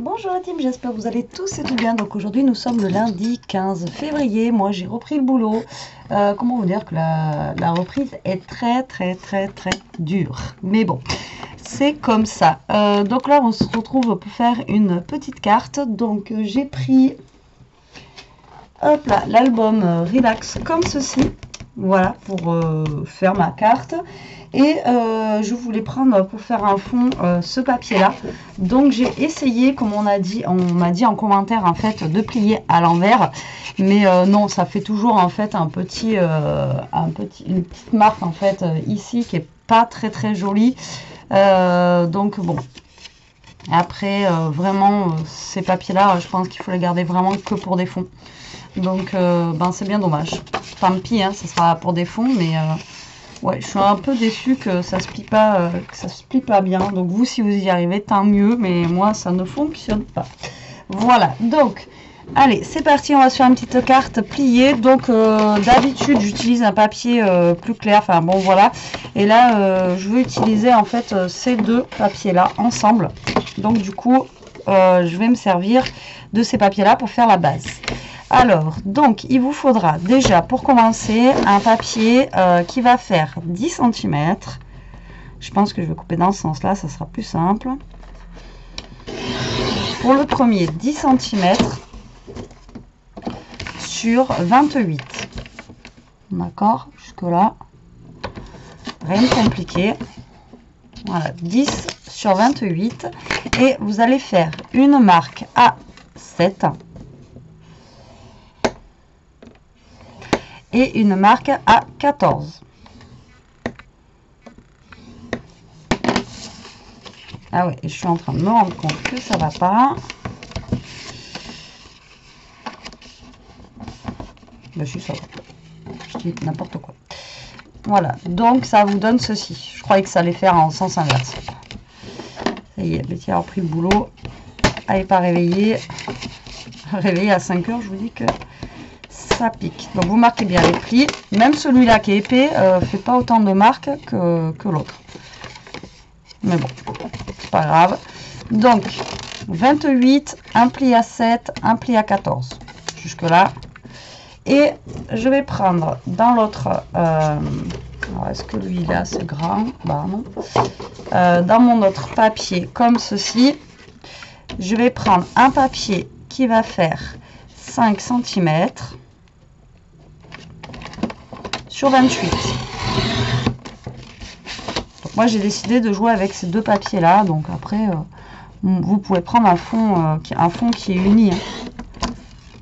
Bonjour la team, j'espère que vous allez tous et tout bien. Donc aujourd'hui nous sommes le lundi 15 février, moi j'ai repris le boulot. Comment vous dire que la reprise est très dure. Mais bon, c'est comme ça. Donc là on se retrouve pour faire une petite carte. Donc j'ai pris hop là l'album Relax comme ceci. Voilà pour faire ma carte. Et je voulais prendre pour faire un fond ce papier là, donc j'ai essayé, comme on m'a dit en commentaire en fait, de plier à l'envers, mais non, ça fait toujours en fait une petite marque en fait ici qui est pas très jolie. Donc bon, après vraiment ces papiers là, je pense qu'il faut les garder vraiment que pour des fonds, donc ben c'est bien dommage. Tant pis, hein, ça sera pour des fonds, mais ouais, je suis un peu déçue que ça se plie pas bien. Donc vous, si vous y arrivez, tant mieux. Mais moi, ça ne fonctionne pas. Voilà. Donc, allez, c'est parti. On va se faire une petite carte pliée. Donc, d'habitude, j'utilise un papier plus clair. Enfin, bon, voilà. Et là, je veux utiliser en fait ces deux papiers-là ensemble. Donc, du coup, je vais me servir de ces papiers-là pour faire la base. Alors, donc, il vous faudra déjà, pour commencer, un papier qui va faire 10 cm. Je pense que je vais couper dans ce sens-là, ça sera plus simple. Pour le premier, 10 cm sur 28. D'accord? Jusque-là, rien de compliqué. Voilà, 10 sur 28. Et vous allez faire une marque A7. Et une marque à 14. Ah ouais, je suis en train de me rendre compte que ça va pas. Ben si, ça va. Je dis n'importe quoi. Voilà, donc ça vous donne ceci. Je croyais que ça allait faire en sens inverse. Ça y est, Betty a repris le boulot. Elle n'est pas réveillée. Réveillée à 5 h, je vous dis que ça pique. Donc vous marquez bien les plis. Même celui-là qui est épais fait pas autant de marques que l'autre. Mais bon, c'est pas grave. Donc 28, un pli à 7, un pli à 14. Jusque là. Et je vais prendre dans l'autre. Est-ce que lui là c'est grand? Bah non. Dans mon autre papier comme ceci, je vais prendre un papier qui va faire 5 cm. Sur 28. Donc moi j'ai décidé de jouer avec ces deux papiers là, donc après vous pouvez prendre un fond qui est uni, hein.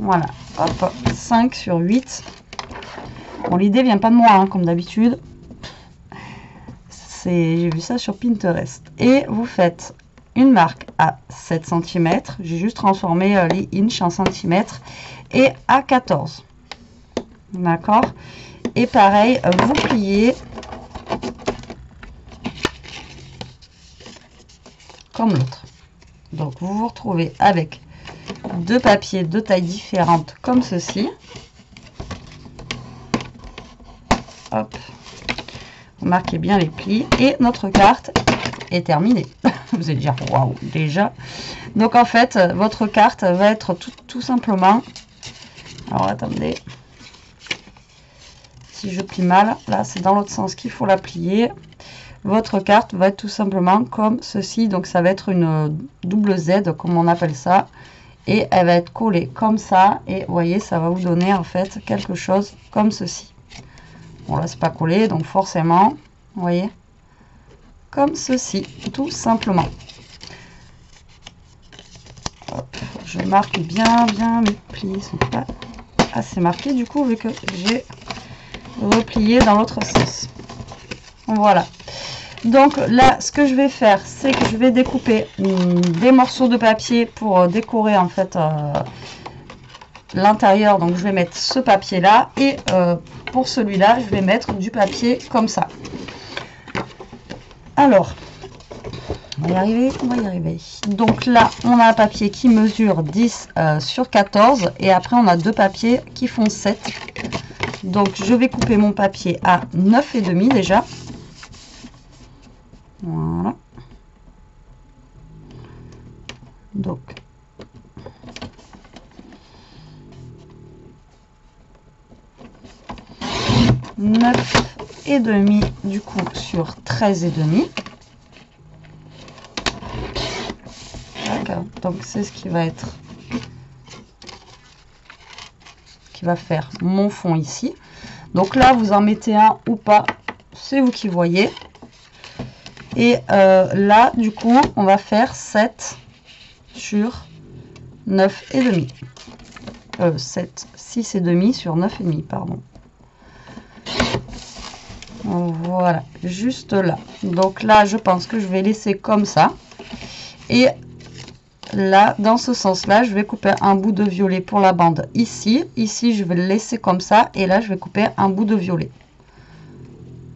Voilà, hop, 5 sur 8. Bon, l'idée vient pas de moi, hein, comme d'habitude, j'ai vu ça sur Pinterest. Et vous faites une marque à 7 cm, j'ai juste transformé les inches en centimètres, et à 14. D'accord? Et pareil, vous pliez comme l'autre. Donc vous vous retrouvez avec deux papiers de taille différente comme ceci. Hop. Vous marquez bien les plis et notre carte est terminée. Vous allez dire waouh, déjà. Donc en fait, votre carte va être tout simplement. Alors attendez. Si je plie mal, là c'est dans l'autre sens qu'il faut la plier. Votre carte va être tout simplement comme ceci, donc ça va être une double Z comme on appelle ça, et elle va être collée comme ça, et vous voyez, ça va vous donner en fait quelque chose comme ceci. Bon là c'est pas collé, donc forcément, vous voyez, comme ceci, tout simplement. Hop, je marque bien mes plis, ils sont pas assez marqués du coup vu que j'ai replier dans l'autre sens. Voilà, donc là ce que je vais faire, c'est que je vais découper des morceaux de papier pour décorer en fait l'intérieur. Donc je vais mettre ce papier là, et pour celui-là je vais mettre du papier comme ça. Alors on va y arriver, donc là on a un papier qui mesure 10 sur 14, et après on a deux papiers qui font 7. Donc je vais couper mon papier à 9,5 déjà. Voilà. Donc, neuf et demi du coup sur 13 et demi. D'accord. Donc c'est ce qui va être, qui va faire mon fond ici. Donc là vous en mettez un ou pas, c'est vous qui voyez. Et là du coup on va faire 7 sur 9 et demi. 7, 6 et demi sur 9 et demi, pardon. Voilà, juste là. Donc là, je pense que je vais laisser comme ça. Et là, dans ce sens-là, je vais couper un bout de violet pour la bande ici. Ici, je vais le laisser comme ça. Et là, je vais couper un bout de violet.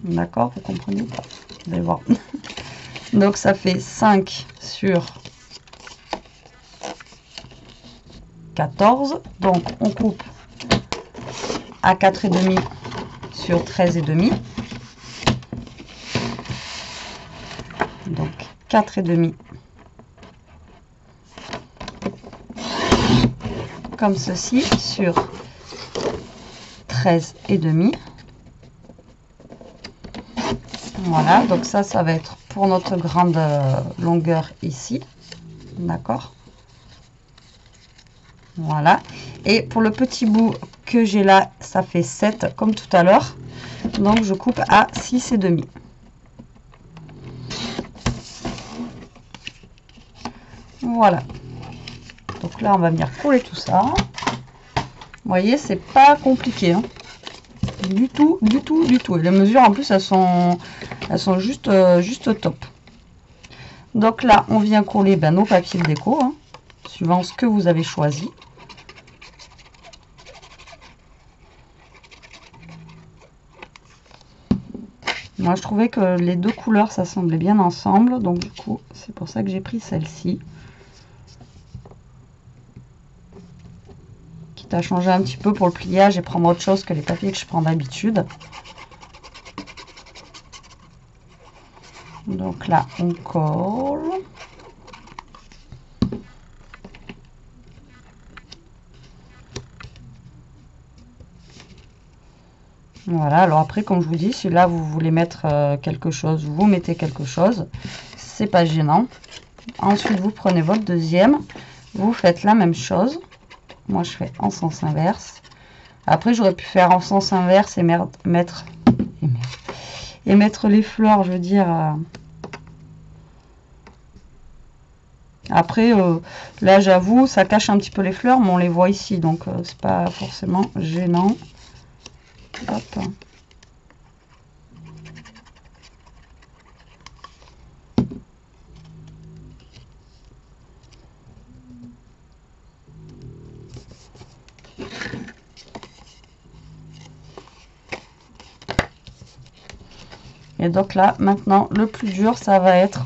D'accord, vous comprenez pas? Vous allez voir. Donc, ça fait 5 sur 14. Donc, on coupe à 4,5 sur 13,5. Donc 4,5 comme ceci sur 13,5. Voilà, donc ça va être pour notre grande longueur ici. D'accord. Voilà. Et pour le petit bout que j'ai là, ça fait 7 comme tout à l'heure. Donc je coupe à 6,5. Voilà. Donc là, on va venir coller tout ça. Vous voyez, c'est pas compliqué. Hein. Du tout, du tout, du tout. Et les mesures, en plus, elles sont juste, juste top. Donc là, on vient coller nos papiers de déco, hein, suivant ce que vous avez choisi. Moi, je trouvais que les deux couleurs s'assemblaient bien ensemble. Donc, du coup, c'est pour ça que j'ai pris celle-ci. Quitte à changer un petit peu pour le pliage et prendre autre chose que les papiers que je prends d'habitude. Donc là, on colle. Voilà, alors après, comme je vous dis, si là vous voulez mettre quelque chose, vous mettez quelque chose, c'est pas gênant. Ensuite, vous prenez votre deuxième, vous faites la même chose. Moi, je fais en sens inverse. Après, j'aurais pu faire en sens inverse et mettre les fleurs, je veux dire. Après, là, j'avoue, ça cache un petit peu les fleurs, mais on les voit ici, donc c'est pas forcément gênant. Hop. Et donc là, maintenant, le plus dur, ça va être,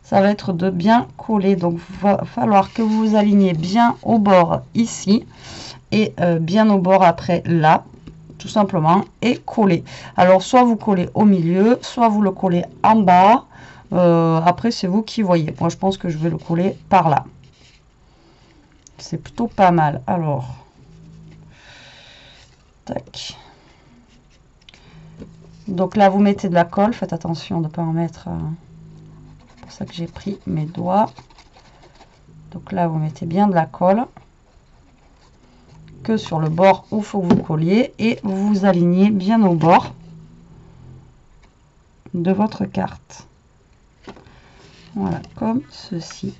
ça va être de bien coller. Donc, il va falloir que vous vous aligniez bien au bord ici et bien au bord après là, tout simplement, et coller. Alors, soit vous collez au milieu, soit vous le collez en bas. Après, c'est vous qui voyez. Moi, je pense que je vais le coller par là. C'est plutôt pas mal. Alors, tac. Donc là, vous mettez de la colle. Faites attention de ne pas en mettre. C'est pour ça que j'ai pris mes doigts. Donc là, vous mettez bien de la colle. Que sur le bord où il faut que vous colliez. Et vous vous alignez bien au bord de votre carte. Voilà, comme ceci.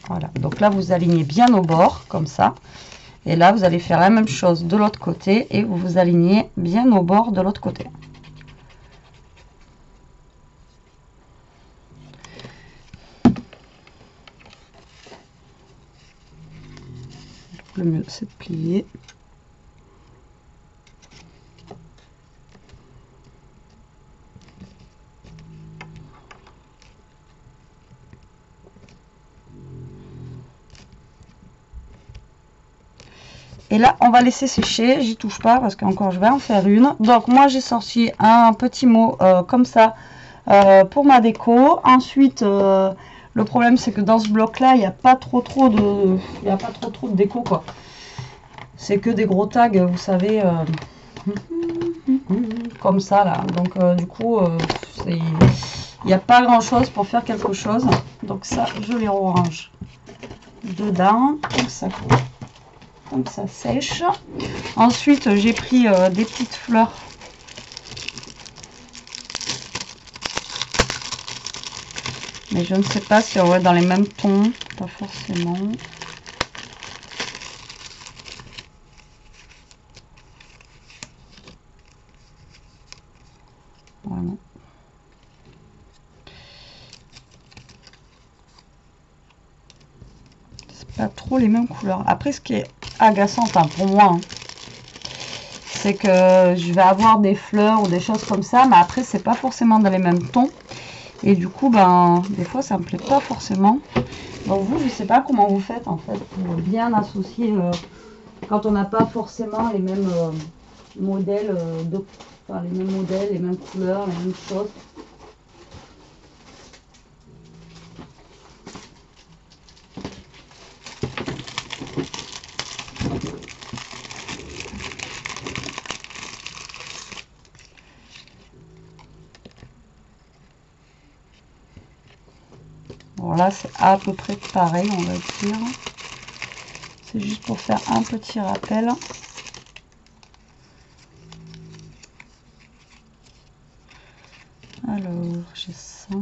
Voilà, donc là, vous alignez bien au bord, comme ça. Et là, vous allez faire la même chose de l'autre côté et vous vous alignez bien au bord de l'autre côté. Le mieux, c'est de plier. Et là, on va laisser sécher. J'y touche pas parce qu'encore, je vais en faire une. Donc, moi, j'ai sorti un petit mot comme ça pour ma déco. Ensuite, le problème, c'est que dans ce bloc-là, il n'y a pas trop de déco, quoi. C'est que des gros tags, vous savez, comme ça, là. Donc, du coup, il n'y a pas grand-chose pour faire quelque chose. Donc, ça, je les range dedans, comme ça sèche. Ensuite, j'ai pris des petites fleurs. Mais je ne sais pas si on va dans les mêmes tons, pas forcément. Voilà. C'est pas trop les mêmes couleurs. Après, ce qui est agaçant, enfin pour moi, hein, c'est que je vais avoir des fleurs ou des choses comme ça, mais après, c'est pas forcément dans les mêmes tons. Et du coup, ben, des fois, ça me plaît pas forcément. Donc vous, je sais pas comment vous faites en fait pour bien associer quand on n'a pas forcément les mêmes modèles, les mêmes modèles, les mêmes couleurs, les mêmes choses. Bon, là, c'est à peu près pareil, on va dire. C'est juste pour faire un petit rappel. Alors, j'ai ça.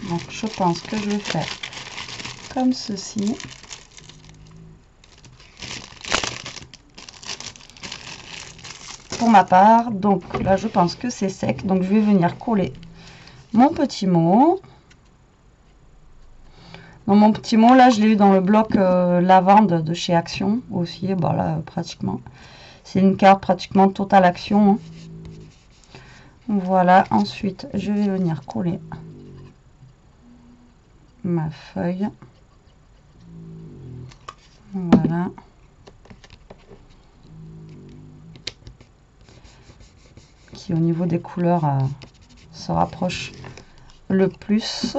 Donc, je pense que je vais faire comme ceci. Pour ma part, donc là, je pense que c'est sec. Donc, je vais venir coller mon petit mot. Donc, mon petit mot, là, je l'ai eu dans le bloc lavande de chez Action aussi. Bon, là, pratiquement. C'est une carte pratiquement Total Action. Hein. Voilà. Ensuite, je vais venir coller ma feuille. Voilà. Qui au niveau des couleurs se rapproche le plus.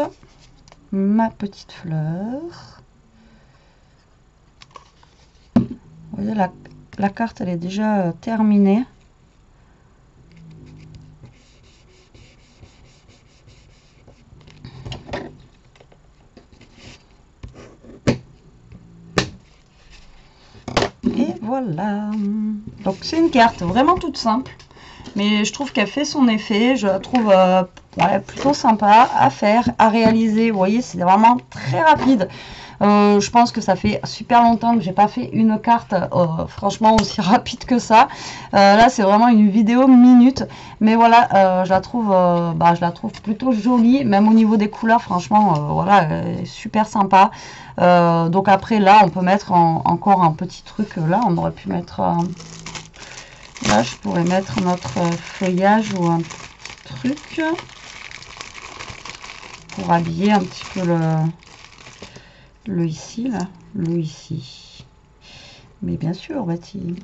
Ma petite fleur. Vous voyez, la carte, elle est déjà terminée. Et voilà. Donc c'est une carte vraiment toute simple, mais je trouve qu'elle fait son effet. Je la trouve ouais, plutôt sympa à faire, à réaliser. Vous voyez, c'est vraiment très rapide. Je pense que ça fait super longtemps que j'ai pas fait une carte franchement aussi rapide que ça. Là, c'est vraiment une vidéo minute, mais voilà, je la trouve plutôt jolie, même au niveau des couleurs. Franchement, voilà, super sympa. Donc après, là, on peut mettre encore un petit truc. Là, on aurait pu mettre. Là, je pourrais mettre notre feuillage ou un truc pour habiller un petit peu le ici, là, le ici. Mais bien sûr, Betty.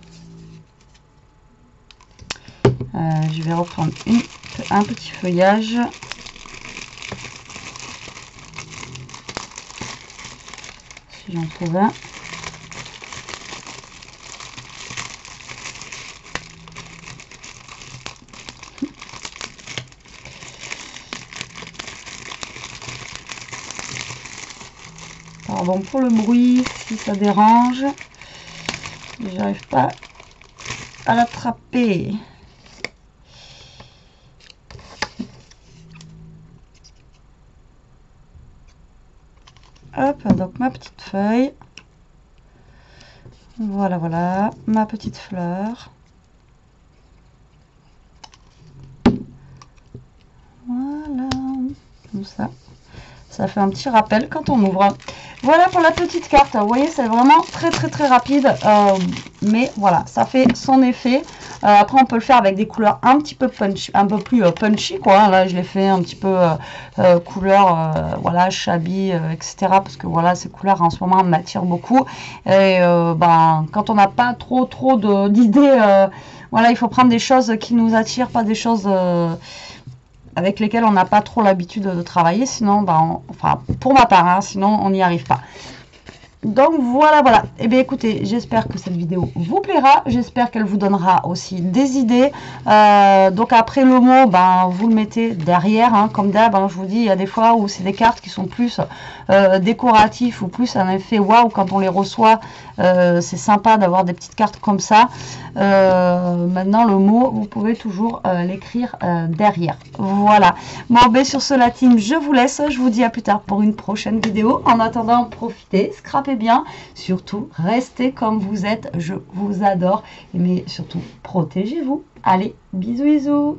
Je vais reprendre un petit feuillage. Si j'en trouve un. Pardon pour le bruit, si ça dérange. J'arrive pas à l'attraper. Hop, donc ma petite feuille. Voilà, voilà, ma petite fleur. Voilà, comme ça. Ça fait un petit rappel quand on ouvre. Voilà pour la petite carte. Vous voyez, c'est vraiment très rapide. Mais voilà, ça fait son effet. Après, on peut le faire avec des couleurs un petit peu punchy, un peu plus punchy, quoi. Là, je l'ai fait un petit peu couleur, voilà, shabby, etc. Parce que voilà, ces couleurs en ce moment m'attirent beaucoup. Et ben, quand on n'a pas trop d'idées, voilà, il faut prendre des choses qui nous attirent, pas des choses avec lesquels on n'a pas trop l'habitude de travailler, sinon, ben, enfin, pour ma part, hein, sinon on n'y arrive pas. Donc voilà. Et bien écoutez, j'espère que cette vidéo vous plaira, j'espère qu'elle vous donnera aussi des idées. Donc après le mot, ben, vous le mettez derrière, hein, comme d'hab, hein, je vous dis, il y a des fois où c'est des cartes qui sont plus décoratifs ou plus un effet waouh quand on les reçoit. C'est sympa d'avoir des petites cartes comme ça. Maintenant le mot, vous pouvez toujours l'écrire derrière. Voilà. Bon, ben sur ce la team, je vous laisse, je vous dis à plus tard pour une prochaine vidéo. En attendant, profitez, scrapez bien, surtout restez comme vous êtes, je vous adore, mais surtout protégez-vous. Allez, bisous bisous.